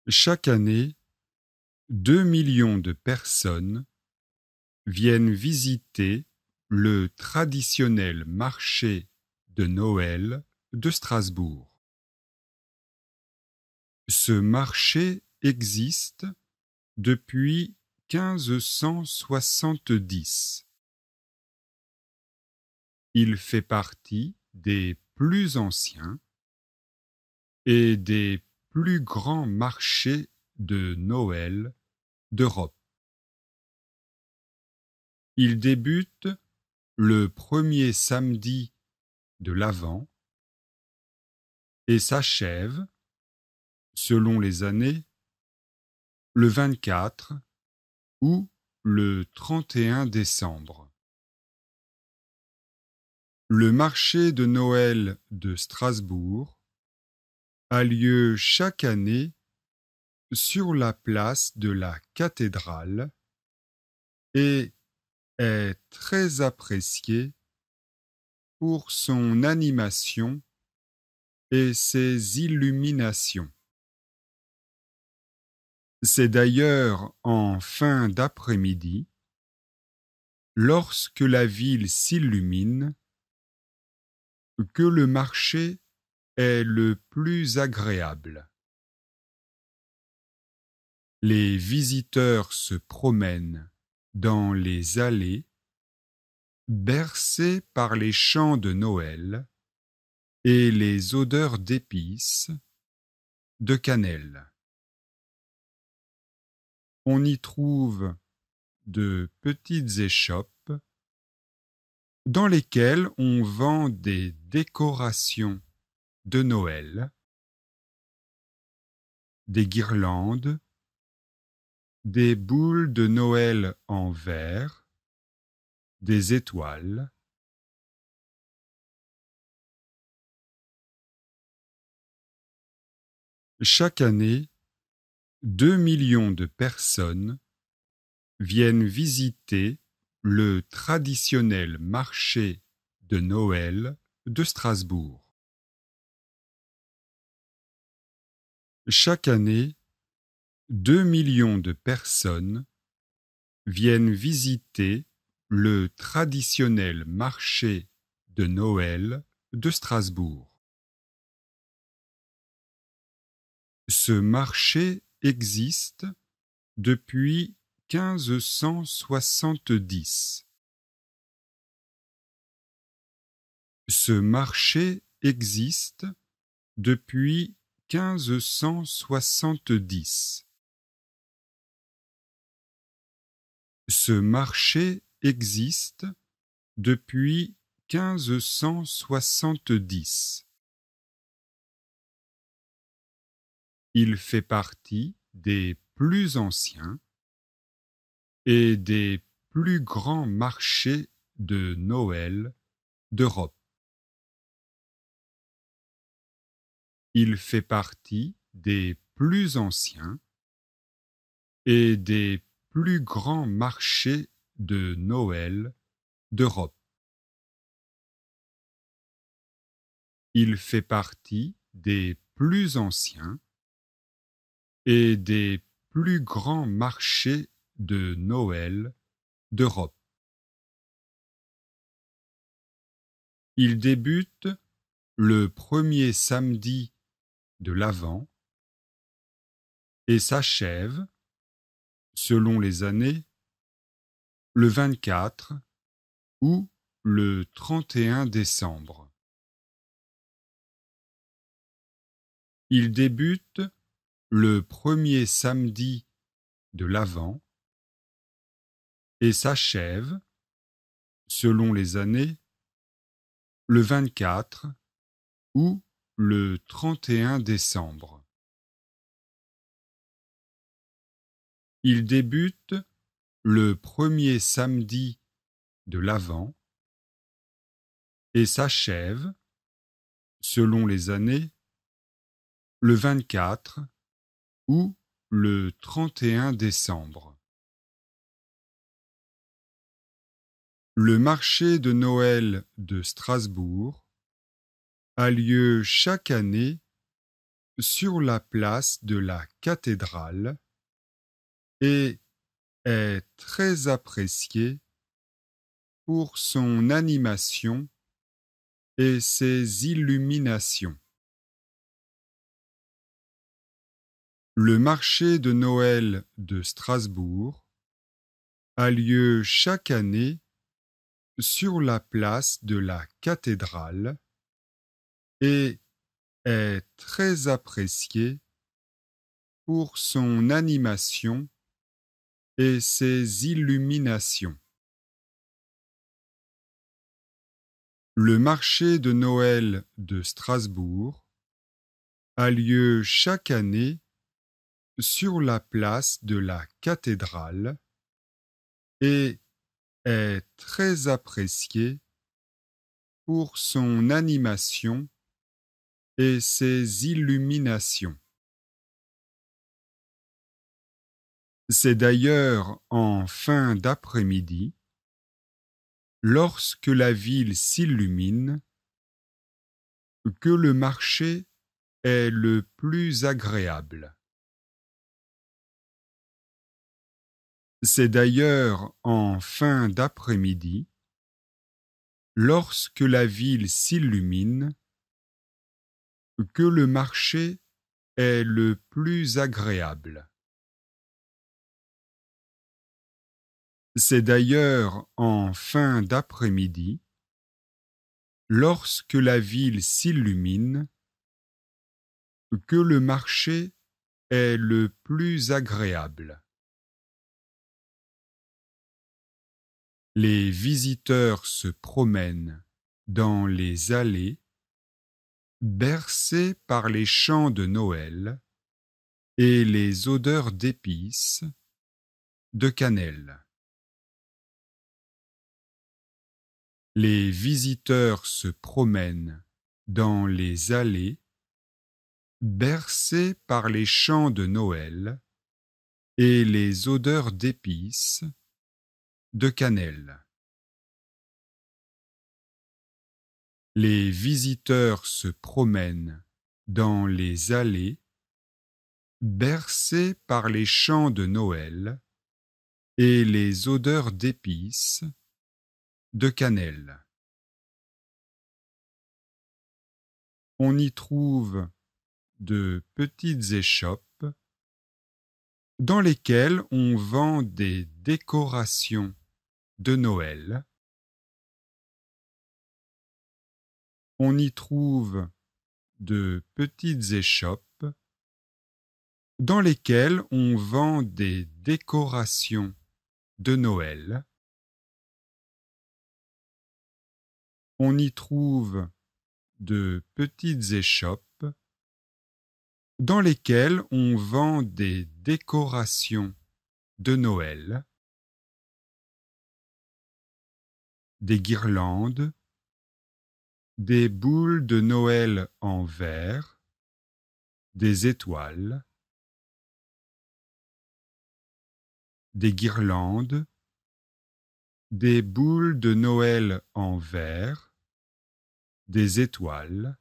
Chaque année, 2 millions de personnes viennent visiter le traditionnel marché de Noël de Strasbourg. Ce marché existe depuis 1570. Il fait partie des plus anciens et des plus grands marchés de Noël d'Europe. Il débute le premier samedi de l'Avent et s'achève, selon les années, le 24 ou le 31 décembre. Le marché de Noël de Strasbourg a lieu chaque année sur la place de la cathédrale et est très apprécié pour son animation et ses illuminations. C'est d'ailleurs en fin d'après-midi, lorsque la ville s'illumine, que le marché est le plus agréable. Les visiteurs se promènent dans les allées, bercés par les chants de Noël et les odeurs d'épices, de cannelle. On y trouve de petites échoppes dans lesquelles on vend des décorations de Noël, des guirlandes, des boules de Noël en verre, des étoiles. Chaque année, 2 millions de personnes viennent visiter le traditionnel marché de Noël de Strasbourg. Chaque année, 2 millions de personnes viennent visiter le traditionnel marché de Noël de Strasbourg. Ce marché existe depuis 1570. Ce marché existe depuis 1570. Ce marché existe depuis 1570. Il fait partie des plus anciens et des plus grands marchés de Noël d'Europe. Il fait partie des plus anciens et des plus grands marchés de Noël d'Europe. Il fait partie des plus anciens et des plus grands marchés de Noël d'Europe. Il débute le premier samedi de l'Avent et s'achève, selon les années, le 24 ou le 31 décembre. Il débute le premier samedi de l'Avent et s'achève, selon les années, le 24 ou le 31 décembre. Il débute le premier samedi de l'Avent et s'achève, selon les années, le 24 ou le 31 décembre. Le marché de Noël de Strasbourg a lieu chaque année sur la place de la cathédrale et est très apprécié pour son animation et ses illuminations. Le marché de Noël de Strasbourg a lieu chaque année sur la place de la cathédrale et est très apprécié pour son animation et ses illuminations. Le marché de Noël de Strasbourg a lieu chaque année sur la place de la cathédrale et est très apprécié pour son animation et ses illuminations. C'est d'ailleurs en fin d'après-midi, lorsque la ville s'illumine, que le marché est le plus agréable. C'est d'ailleurs en fin d'après-midi, lorsque la ville s'illumine, que le marché est le plus agréable. C'est d'ailleurs en fin d'après-midi, lorsque la ville s'illumine, que le marché est le plus agréable. Les visiteurs se promènent dans les allées, bercés par les chants de Noël et les odeurs d'épices, de cannelle. Les visiteurs se promènent dans les allées, bercés par les chants de Noël et les odeurs d'épices, de cannelle. Les visiteurs se promènent dans les allées, bercés par les chants de Noël et les odeurs d'épices, de cannelle. On y trouve de petites échoppes dans lesquelles on vend des décorations de Noël. On y trouve de petites échoppes dans lesquelles on vend des décorations de Noël. On y trouve de petites échoppes dans lesquelles on vend des décorations de Noël, des guirlandes, des boules de Noël en verre, des étoiles, des guirlandes, des boules de Noël en verre, des étoiles.